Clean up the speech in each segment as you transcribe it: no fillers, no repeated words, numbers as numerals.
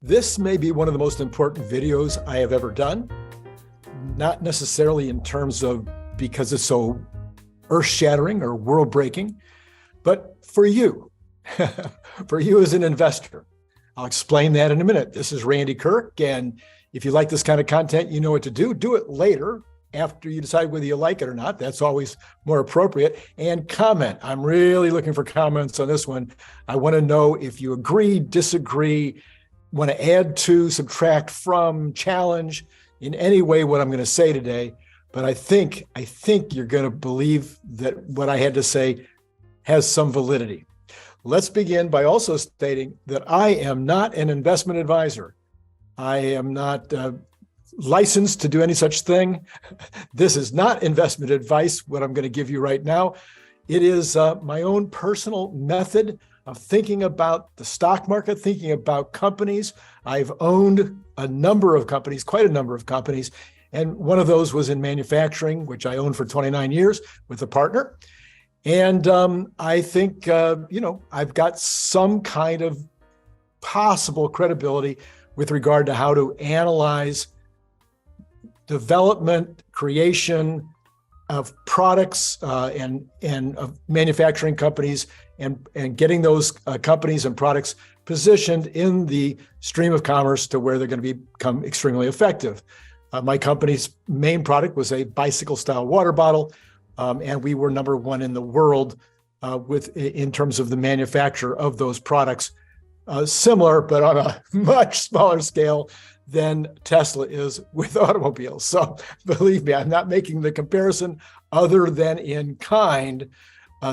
This may be one of the most important videos I have ever done, not necessarily in terms of because it's so earth-shattering or world-breaking, but for you, for you as an investor. I'll explain that in a minute. This is Randy Kirk, and if you like this kind of content, you know what to do. Do it later after you decide whether you like it or not. That's always more appropriate. And comment. I'm really looking for comments on this one. I want to know if you agree, disagree, want to add to, subtract from, challenge in any way what I'm going to say today. But I think you're going to believe that what I had to say has some validity. Let's begin by also stating that I am not an investment advisor. I am not licensed to do any such thing. This is not investment advice, what I'm going to give you right now. It is my own personal method of thinking about the stock market, thinking about companies. I've owned a number of companies, quite a number of companies, and one of those was in manufacturing, which I owned for 29 years with a partner. And I think, I've got some kind of possible credibility with regard to how to analyze development, creation of products and of manufacturing companies and getting those companies and products positioned in the stream of commerce to where they're going to become extremely effective. My company's main product was a bicycle-style water bottle, and we were number one in the world in terms of the manufacture of those products. Similar, but on a much smaller scale than Tesla is with automobiles. So believe me, I'm not making the comparison other than in kind,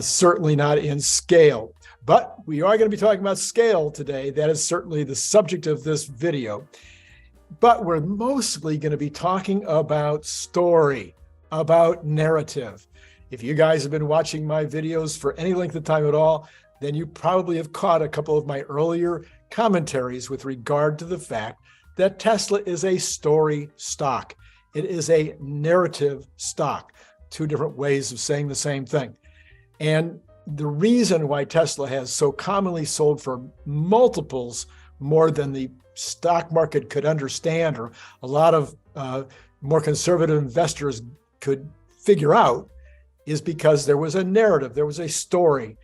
certainly not in scale. But we are going to be talking about scale today. That is certainly the subject of this video. But we're mostly going to be talking about story, about narrative. If you guys have been watching my videos for any length of time at all, then you probably have caught a couple of my earlier commentaries with regard to the fact that Tesla is a story stock. It is a narrative stock, two different ways of saying the same thing. And the reason why Tesla has so commonly sold for multiples more than the stock market could understand, or a lot of more conservative investors could figure out, is because there was a narrative, there was a story.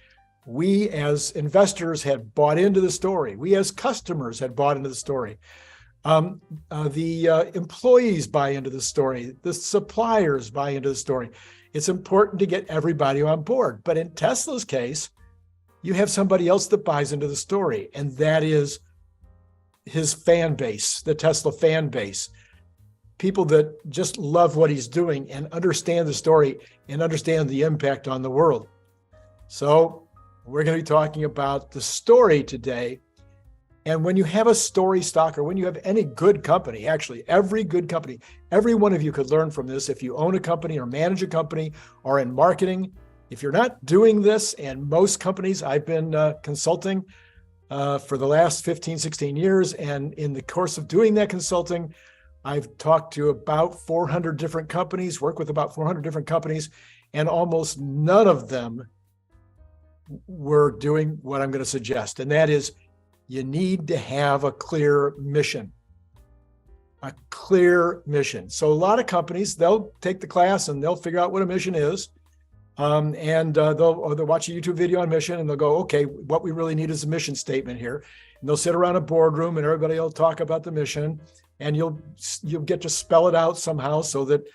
We as investors had bought into the story. We as customers had bought into the story. The employees buy into the story. The suppliers buy into the story. It's important to get everybody on board. But in Tesla's case, you have somebody else that buys into the story, and that is his fan base, the Tesla fan base. People that just love what he's doing and understand the story and understand the impact on the world. So we're going to be talking about the story today. And when you have a story stock, or when you have any good company, actually every good company, every one of you could learn from this if you own a company or manage a company or in marketing. If you're not doing this, and most companies I've been consulting for the last 15, 16 years, and in the course of doing that consulting, I've talked to about 400 different companies, worked with about 400 different companies, and almost none of them were doing what I'm going to suggest. And that is, you need to have a clear mission. A clear mission. So a lot of companies, they'll take the class and they'll figure out what a mission is. They'll watch a YouTube video on mission and they'll go, okay, what we really need is a mission statement here. And they'll sit around a boardroom and everybody will talk about the mission, and you'll get to spell it out somehow so that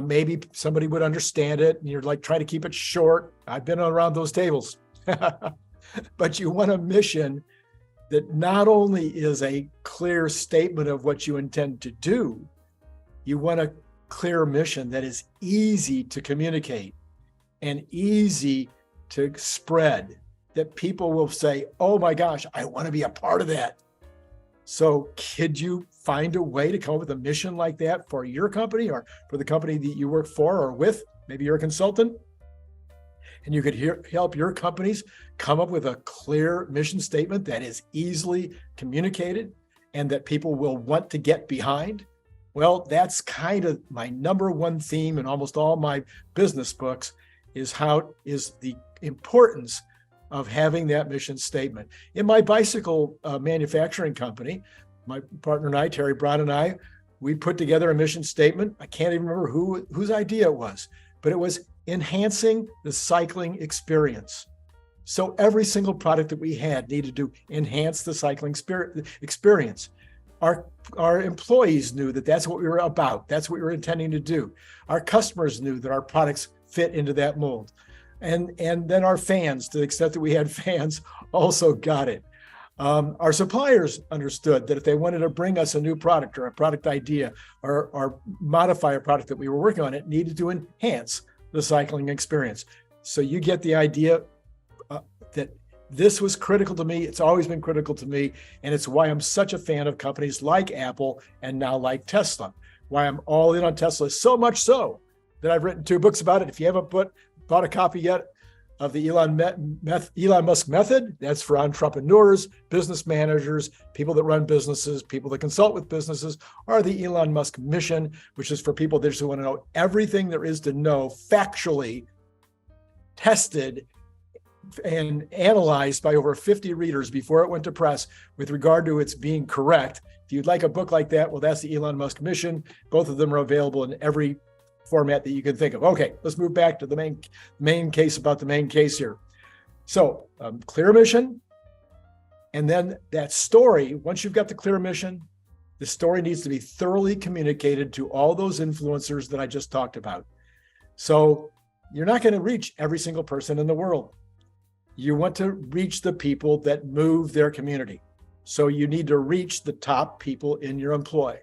maybe somebody would understand it. And you're like trying to keep it short. I've been around those tables. But you want a mission that not only is a clear statement of what you intend to do, you want a clear mission that is easy to communicate and easy to spread, that people will say, oh my gosh, I want to be a part of that. So could you find a way to come up with a mission like that for your company or for the company that you work for or with? Maybe you're a consultant, and you could help your companies come up with a clear mission statement that is easily communicated and that people will want to get behind. Well, that's kind of my number one theme in almost all my business books, is the importance of having that mission statement. In my bicycle manufacturing company, my partner and I, Terry Brown and I, we put together a mission statement. I can't even remember whose idea it was, but it was enhancing the cycling experience. So every single product that we had needed to enhance the cycling experience. Our employees knew that that's what we were about. That's what we were intending to do. Our customers knew that our products fit into that mold. And then our fans, to the extent that we had fans, also got it. Our suppliers understood that if they wanted to bring us a new product or a product idea or modify a product that we were working on, it needed to enhance the cycling experience. So you get the idea that this was critical to me. It's always been critical to me. And it's why I'm such a fan of companies like Apple and now like Tesla. Why I'm all in on Tesla, so much so that I've written 2 books about it. If you haven't bought a copy yet of the Elon Musk method, that's for entrepreneurs, business managers, people that run businesses, people that consult with businesses, or the Elon Musk mission, which is for people that just want to know everything there is to know, factually tested and analyzed by over 50 readers before it went to press with regard to its being correct. If you'd like a book like that, well, that's the Elon Musk mission. Both of them are available in every format that you can think of. Okay, let's move back to the main case about the main case here. So clear mission, and then that story, once you've got the clear mission, the story needs to be thoroughly communicated to all those influencers that I just talked about. So you're not going to reach every single person in the world. You want to reach the people that move their community. So you need to reach the top people in your employ.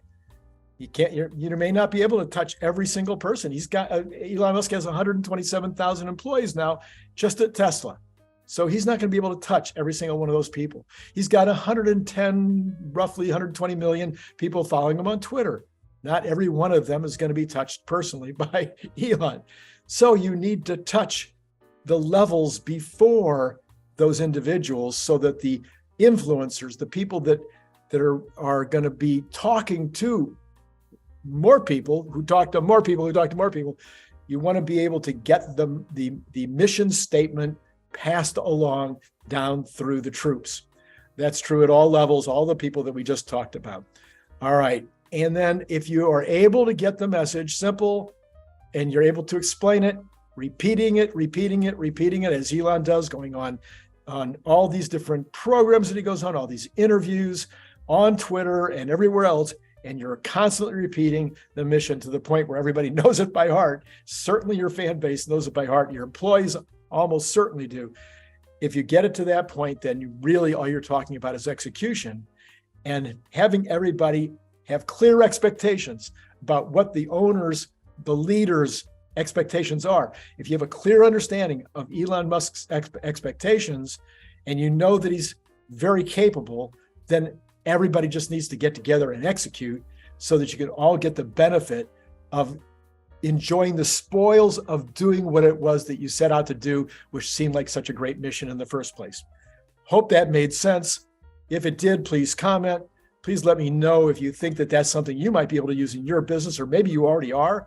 You may not be able to touch every single person. Elon Musk has 127,000 employees now just at Tesla. So he's not going to be able to touch every single one of those people. He's got roughly 120 million people following him on Twitter. Not every one of them is going to be touched personally by Elon. So you need to touch the levels before those individuals so that the influencers, the people that are going to be talking to more people who talk to more people who talk to more people, you want to be able to get them the mission statement passed along down through the troops. That's true at all levels, all the people that we just talked about. All right. And then if you are able to get the message simple and you're able to explain it, repeating it as Elon does, going on all these different programs that he goes on, all these interviews on Twitter and everywhere else, and you're constantly repeating the mission to the point where everybody knows it by heart. Certainly your fan base knows it by heart. Your employees almost certainly do. If you get it to that point, then you really, all you're talking about is execution and having everybody have clear expectations about what the owners, the leaders' expectations are. If you have a clear understanding of Elon Musk's expectations and you know that he's very capable, then everybody just needs to get together and execute so that you can all get the benefit of enjoying the spoils of doing what it was that you set out to do, which seemed like such a great mission in the first place. Hope that made sense. If it did, please comment. Please let me know if you think that that's something you might be able to use in your business, or maybe you already are.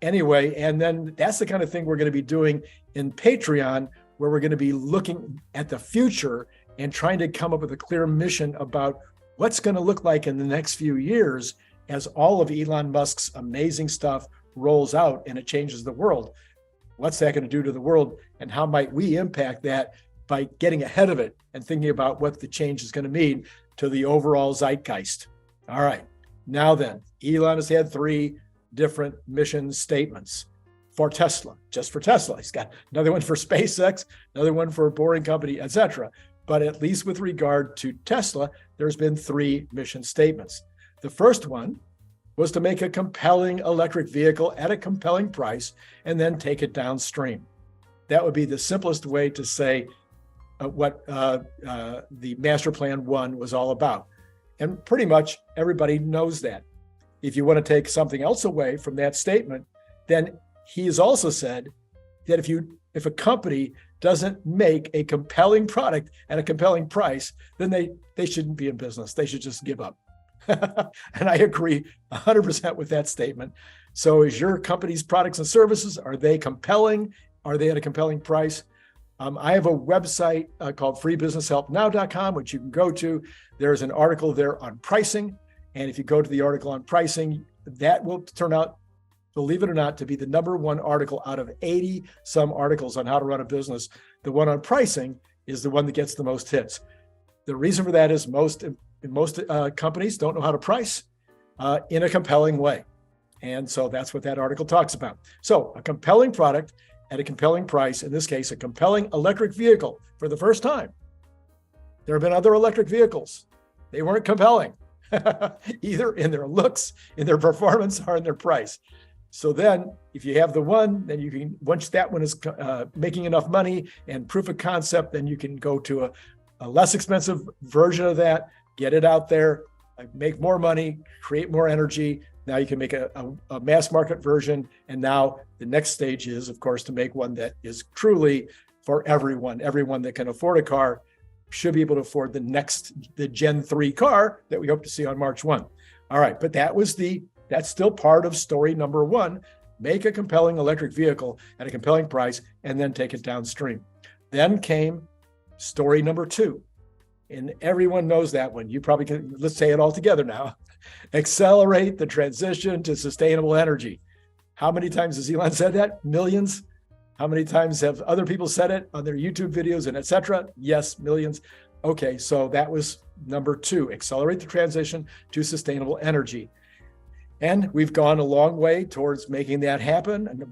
Anyway, and then that's the kind of thing we're going to be doing in Patreon, where we're going to be looking at the future and trying to come up with a clear mission about what's going to look like in the next few years as all of Elon Musk's amazing stuff rolls out and it changes the world. What's that going to do to the world, and how might we impact that by getting ahead of it and thinking about what the change is going to mean to the overall zeitgeist? All right. Now then, Elon has had 3 different mission statements for Tesla, just for Tesla. He's got another one for SpaceX, another one for a Boring Company, etc. But at least with regard to Tesla, there's been 3 mission statements. The first one was to make a compelling electric vehicle at a compelling price and then take it downstream. That would be the simplest way to say what the Master Plan 1 was all about. And pretty much everybody knows that. If you want to take something else away from that statement, then he has also said that if a company doesn't make a compelling product at a compelling price, then they shouldn't be in business. They should just give up. And I agree 100% with that statement. So is your company's products and services, are they compelling? Are they at a compelling price? I have a website called freebusinesshelpnow.com, which you can go to. There's an article there on pricing. And if you go to the article on pricing, that will turn out, believe it or not, to be the number one article out of 80 some articles on how to run a business. The one on pricing is the one that gets the most hits. The reason for that is most companies don't know how to price in a compelling way. And so that's what that article talks about. So a compelling product at a compelling price, in this case, a compelling electric vehicle for the first time. There have been other electric vehicles. They weren't compelling, either in their looks, in their performance, or in their price. So then if you have the one, then you can, once that one is making enough money and proof of concept, then you can go to a less expensive version of that, get it out there, make more money, create more energy. Now you can make a mass market version. And now the next stage is, of course, to make one that is truly for everyone. Everyone that can afford a car should be able to afford the Gen 3 car that we hope to see on March 1. All right, but that's still part of story number one. Make a compelling electric vehicle at a compelling price and then take it downstream. Then came story number two. And everyone knows that one. You probably can, let's say it all together now. Accelerate the transition to sustainable energy. How many times has Elon said that? Millions. How many times have other people said it on their YouTube videos and etc.? Yes, millions. Okay, so that was number two, accelerate the transition to sustainable energy. And we've gone a long way towards making that happen. And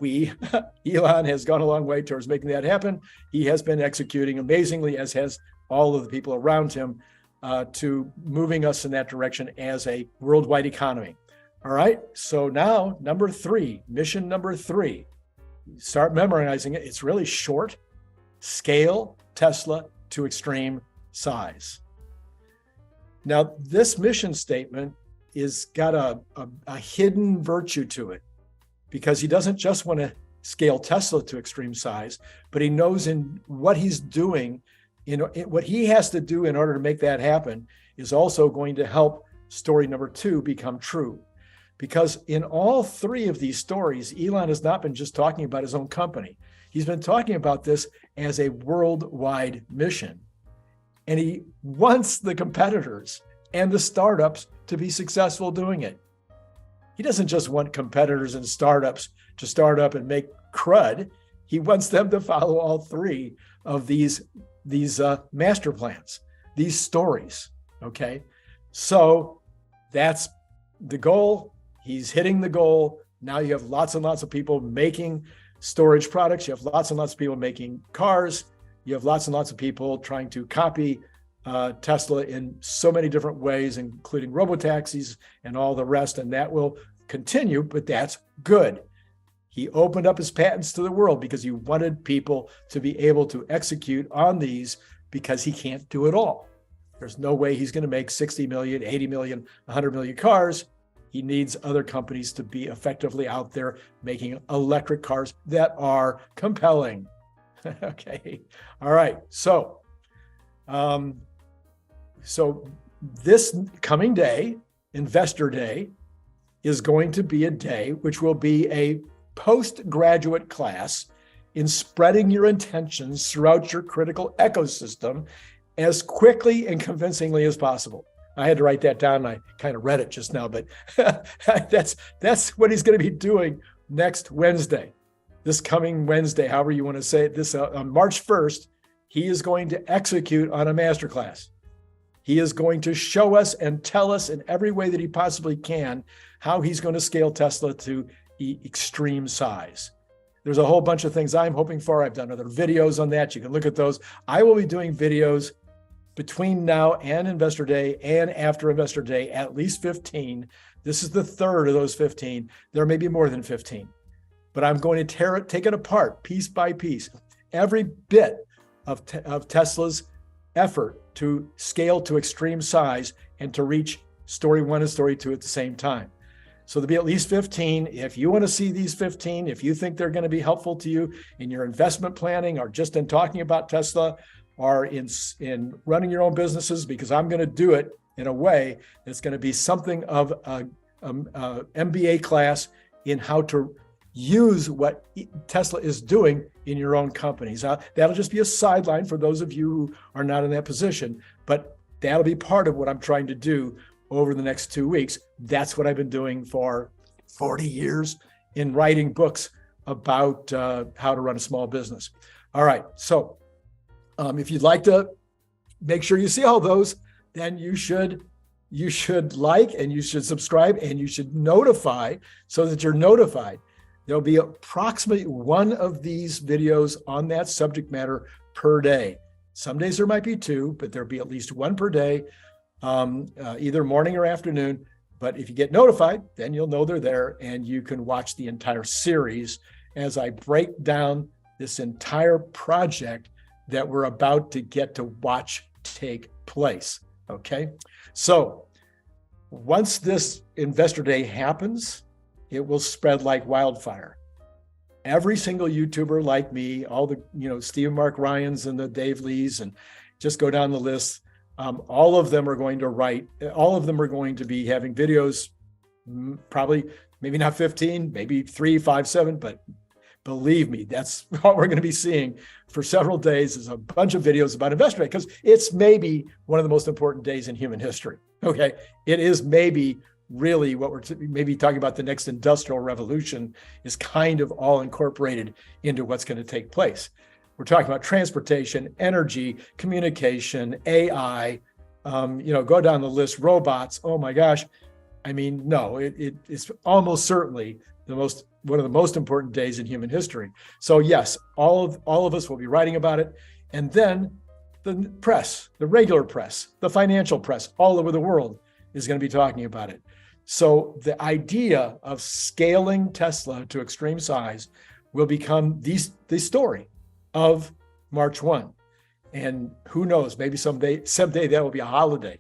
Elon has gone a long way towards making that happen. He has been executing amazingly, as has all of the people around him, to moving us in that direction as a worldwide economy. All right, so now number three, mission number three, start memorizing it. It's really short. Scale Tesla to extreme size. Now, this mission statement is got a hidden virtue to it, because he doesn't just want to scale Tesla to extreme size, but he knows in what he's doing, what he has to do in order to make that happen is also going to help story number two become true. Because in all three of these stories, Elon has not been just talking about his own company. He's been talking about this as a worldwide mission. And he wants the competitors and the startups to be successful doing it. He doesn't just want competitors and startups to start up and make crud. He wants them to follow all three of these master plans, these stories, okay? So that's the goal. He's hitting the goal. Now you have lots and lots of people making storage products. You have lots and lots of people making cars. You have lots and lots of people trying to copy Tesla in so many different ways, including robotaxis and all the rest, and that will continue, but that's good. He opened up his patents to the world because he wanted people to be able to execute on these, because he can't do it all. There's no way he's going to make 60 million, 80 million, 100 million cars. He needs other companies to be effectively out there making electric cars that are compelling. Okay. All right. So this coming day, Investor Day, is going to be a day which will be a postgraduate class in spreading your intentions throughout your critical ecosystem as quickly and convincingly as possible. I had to write that down. I kind of read it just now, but that's what he's going to be doing next Wednesday, this coming Wednesday, however you want to say it. This on March 1st, he is going to execute on a masterclass. He is going to show us and tell us in every way that he possibly can how he's going to scale Tesla to extreme size. There's a whole bunch of things I'm hoping for. I've done other videos on that. You can look at those. I will be doing videos between now and Investor Day and after Investor Day, at least 15. This is the third of those 15. There may be more than 15, but I'm going to take it apart piece by piece. Every bit of Tesla's effort to scale to extreme size and to reach story one and story two at the same time. So there'll be at least 15. If you want to see these 15, if you think they're going to be helpful to you in your investment planning or just in talking about Tesla or in running your own businesses, because I'm going to do it in a way that's going to be something of a MBA class in how to use what Tesla is doing in your own companies. That'll just be a sideline for those of you who are not in that position, but that'll be part of what I'm trying to do over the next 2 weeks. That's what I've been doing for 40 years in writing books about how to run a small business. All right, so if you'd like to make sure you see all those, then you should like and you should subscribe and you should notify so that you're notified. There'll be approximately one of these videos on that subject matter per day. Some days there might be two, but there'll be at least one per day, either morning or afternoon. But if you get notified, then you'll know they're there and you can watch the entire series as I break down this entire project that we're about to get to watch take place. Okay. So once this Investor Day happens, it will spread like wildfire. Every single YouTuber like me, all the, Steve Mark Ryans and the Dave Lees, and just go down the list. All of them are going to be having videos, probably, maybe not 15, maybe 3, 5, 7, but believe me, that's what we're going to be seeing for several days is a bunch of videos about Investor Day, because it's maybe one of the most important days in human history. Okay. It is maybe really what we're maybe talking about. The next industrial revolution is kind of all incorporated into what's going to take place. We're talking about transportation, energy, communication, AI, go down the list, robots. Oh my gosh. I mean, no, it's almost certainly one of the most important days in human history. So yes, all of us will be writing about it. And then the press, the regular press, the financial press all over the world is going to be talking about it. So the idea of scaling Tesla to extreme size will become the story of March 1. And who knows, maybe someday that will be a holiday.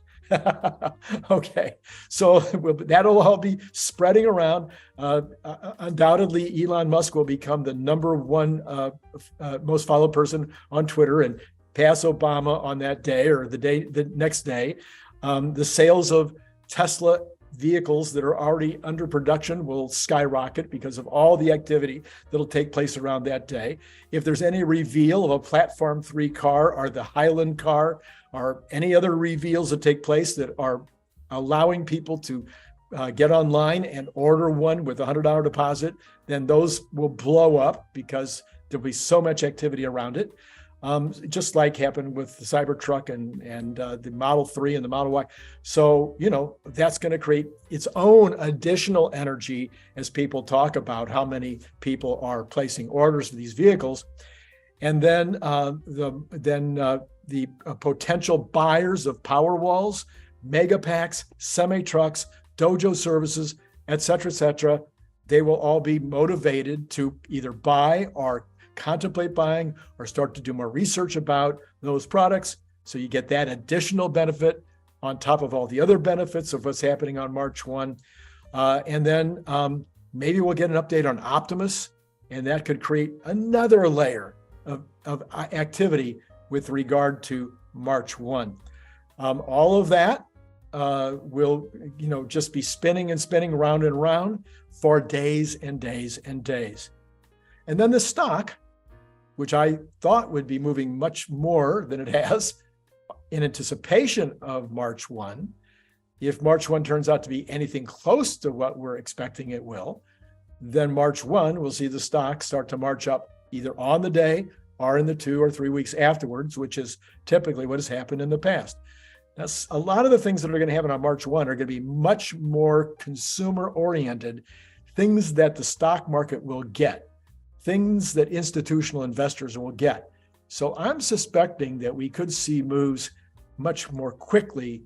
Okay, so that'll all be spreading around. Undoubtedly, Elon Musk will become the #1 most followed person on Twitter and pass Obama on that day or the next day. The sales of Tesla vehicles that are already under production will skyrocket because of all the activity that'll take place around that day. If there's any reveal of a Platform 3 car or the Highland car or any other reveals that take place that are allowing people to get online and order one with a $100 deposit, then those will blow up because there'll be so much activity around it. Just like happened with the Cybertruck and the Model 3 and the Model Y. So, that's going to create its own additional energy as people talk about how many people are placing orders for these vehicles. And then the potential buyers of Powerwalls, mega packs, semi-trucks, dojo services, et cetera, they will all be motivated to either buy or contemplate buying or start to do more research about those products. So you get that additional benefit on top of all the other benefits of what's happening on March 1. And then maybe we'll get an update on Optimus, and that could create another layer of activity with regard to March 1. All of that will, just be spinning and spinning round and round for days and days and days. And then the stock, which I thought would be moving much more than it has in anticipation of March 1. If March 1 turns out to be anything close to what we're expecting it will, then March 1 we'll see the stock start to march up either on the day or in the 2 or 3 weeks afterwards, which is typically what has happened in the past. That's a lot of the things that are going to happen on March 1 are going to be much more consumer oriented, things that the stock market will get, things that institutional investors will get. So I'm suspecting that we could see moves much more quickly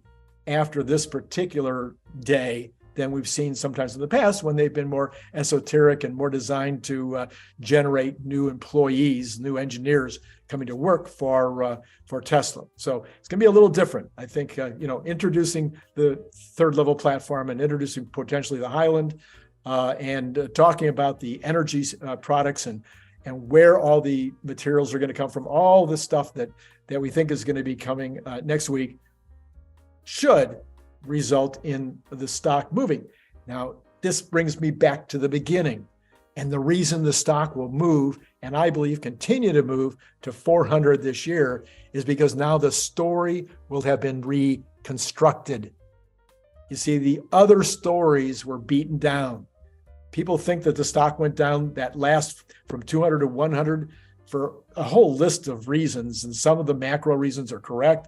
after this particular day than we've seen sometimes in the past when they've been more esoteric and more designed to generate new employees, new engineers coming to work for Tesla. So it's going to be a little different. I think, introducing the third level platform and introducing potentially the Highland and talking about the energy products and where all the materials are going to come from, all the stuff that we think is going to be coming next week should result in the stock moving. Now, this brings me back to the beginning. And the reason the stock will move, and I believe continue to move to 400 this year, is because now the story will have been reconstructed. You see, the other stories were beaten down. People think that the stock went down that last from 200 to 100 for a whole list of reasons. And some of the macro reasons are correct.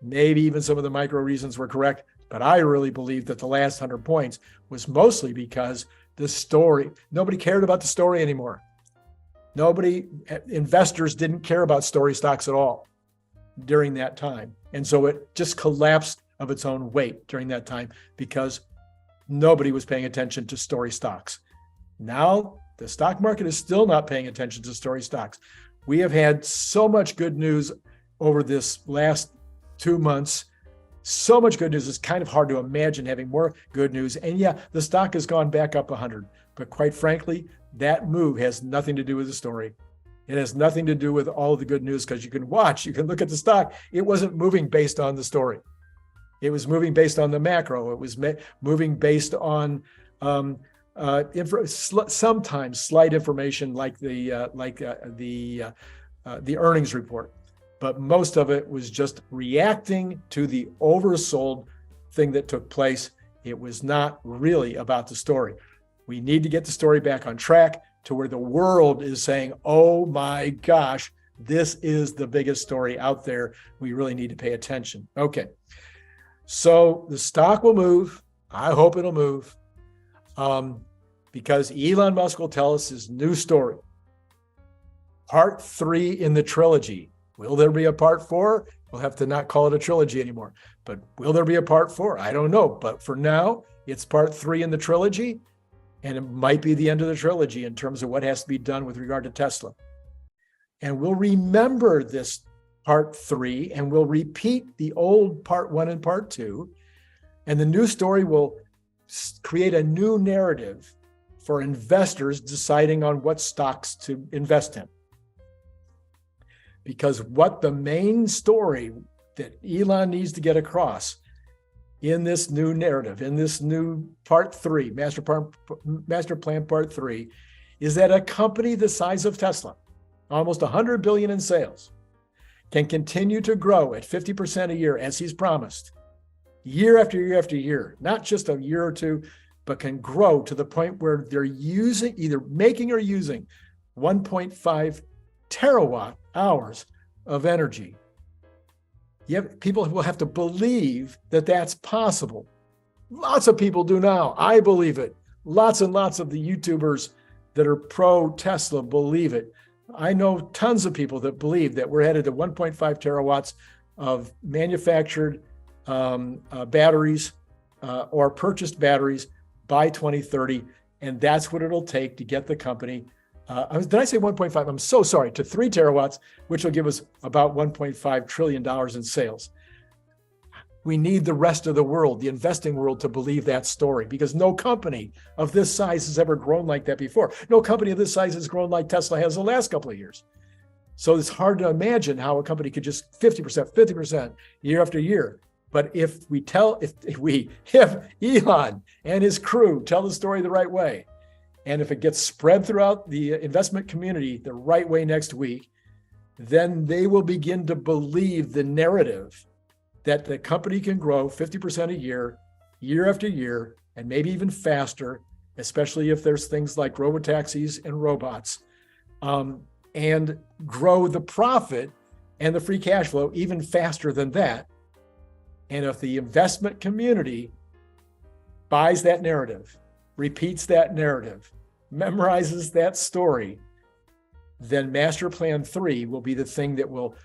Maybe even some of the micro reasons were correct. But I really believe that the last 100 points was mostly because the story, nobody cared about the story anymore. Investors didn't care about story stocks at all during that time. And so it just collapsed of its own weight during that time because nobody was paying attention to story stocks. Now, the stock market is still not paying attention to story stocks. We have had so much good news over this last 2 months. So much good news. It's kind of hard to imagine having more good news. And yeah, the stock has gone back up 100. But quite frankly, that move has nothing to do with the story. It has nothing to do with all of the good news because you can look at the stock. It wasn't moving based on the story. It was moving based on the macro. It was moving based on sometimes slight information like the earnings report. But most of it was just reacting to the oversold thing that took place. It was not really about the story. We need to get the story back on track to where the world is saying, oh my gosh, this is the biggest story out there. We really need to pay attention. Okay. So the stock will move. I hope it'll move because Elon Musk will tell us his new story. Part 3 in the trilogy. Will there be a part 4? We'll have to not call it a trilogy anymore. But will there be a part 4? I don't know. But for now, it's part 3 in the trilogy. And it might be the end of the trilogy in terms of what has to be done with regard to Tesla. And we'll remember this part 3 and we'll repeat the old part 1 and part 2. And the new story will create a new narrative for investors deciding on what stocks to invest in. Because what the main story that Elon needs to get across in this new narrative, in this new part 3, master plan part 3, is that a company the size of Tesla, almost 100 billion in sales, can continue to grow at 50% a year as he's promised, year after year after year, not just a year or two, but can grow to the point where they're either making or using 1.5 terawatt hours of energy. People will have to believe that that's possible. Lots of people do now. I believe it. Lots and lots of the YouTubers that are pro-Tesla believe it. I know tons of people that believe that we're headed to 1.5 terawatts of manufactured batteries or purchased batteries by 2030. And that's what it'll take to get the company did I say 1.5? I'm so sorry, to 3 terawatts, which will give us about $1.5 trillion in sales. We need the rest of the world, the investing world, to believe that story because no company of this size has ever grown like that before. No company of this size has grown like Tesla has the last couple of years. So it's hard to imagine how a company could just 50% year after year. But if Elon and his crew tell the story the right way, and if it gets spread throughout the investment community the right way next week, then they will begin to believe the narrative that the company can grow 50% a year, year after year, and maybe even faster, especially if there's things like robotaxis and robots, and grow the profit and the free cash flow even faster than that. And if the investment community buys that narrative, repeats that narrative, memorizes that story, then Master Plan 3 will be the thing that will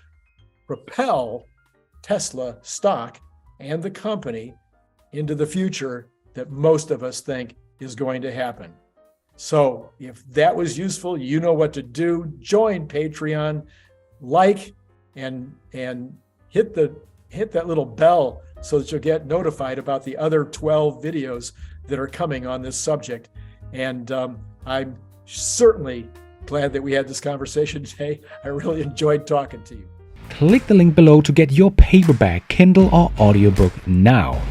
propel Tesla stock and the company into the future that most of us think is going to happen. So if that was useful, you know what to do. Join Patreon, like, and hit that little bell so that you'll get notified about the other 12 videos that are coming on this subject. And I'm certainly glad that we had this conversation today. I really enjoyed talking to you. Click the link below to get your paperback, Kindle, or audiobook now.